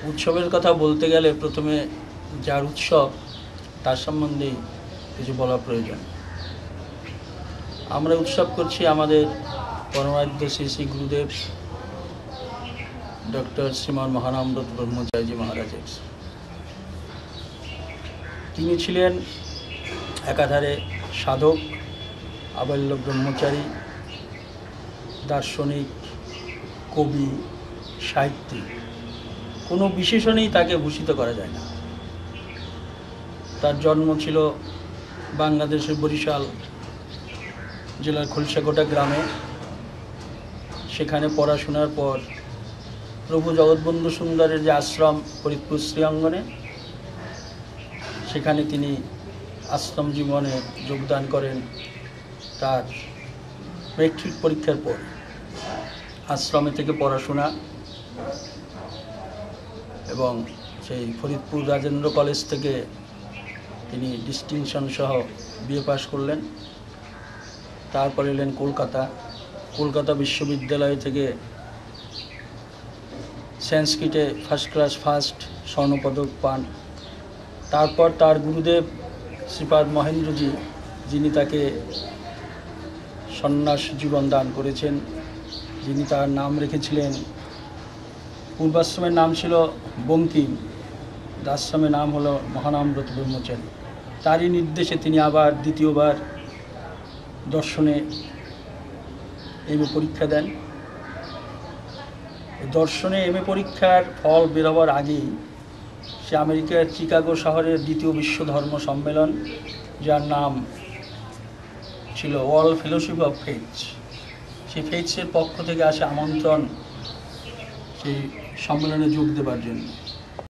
উৎসবের কথা বলতে গেলে প্রথমে যার উৎসব তার সম্বন্ধেই কিছু বলা প্রয়োজন। আমরা উৎসব করছি আমাদের পরমারাধ্য শ্রী শ্রী গুরুদেব ডক্টর শ্রীমান মহানামব্রত ব্রহ্মচারীজি মহারাজের। তিনি ছিলেন একাধারে সাধক, আবল্য ব্রহ্মচারী, দার্শনিক, কবি, সাহিত্যিক। কোনো বিশেষণেই তাকে ভূষিত করা যায় না। তার জন্ম ছিল বাংলাদেশের বরিশাল জেলার খোলসাকোটা গ্রামে। সেখানে পড়াশোনার পর প্রভু জগৎবন্ধু সুন্দরের যে আশ্রম ফরিদপুর শ্রীঅঙ্গনে, সেখানে তিনি আশ্রম জীবনে যোগদান করেন। তার মেট্রিক পরীক্ষার পর আশ্রমে থেকে পড়াশোনা এবং সেই ফরিদপুর রাজেন্দ্র কলেজ থেকে তিনি ডিস্টিংশন সহ বিএ পাশ করলেন। তারপর এলেন কলকাতা বিশ্ববিদ্যালয় থেকে সংস্কৃতে ফার্স্ট ক্লাস স্বর্ণপদক পান। তারপর তার গুরুদেব শ্রীপাদ মহেন্দ্রজি, যিনি তাকে সন্ন্যাস জীবন দান করেছেন, যিনি তার নাম রেখেছিলেন, পূর্বাশ্রমের নাম ছিল বঙ্কিম, আশ্রমের নাম হলো মহানামব্রত ব্রহ্মচারী। তারই নির্দেশে তিনি আবার দ্বিতীয়বার দর্শনে এমএ পরীক্ষা দেন। দর্শনে এমএ পরীক্ষার ফল বেরোবার আগেই সে আমেরিকার চিকাগো শহরের দ্বিতীয় বিশ্ব ধর্ম সম্মেলন, যার নাম ছিল ওয়ার্ল্ড ফেলোশিপ অফ ফেইথস, সেই ফেইথসের পক্ষ থেকে আসে আমন্ত্রণ সেই সম্মেলনে যোগ দেবার জন্য।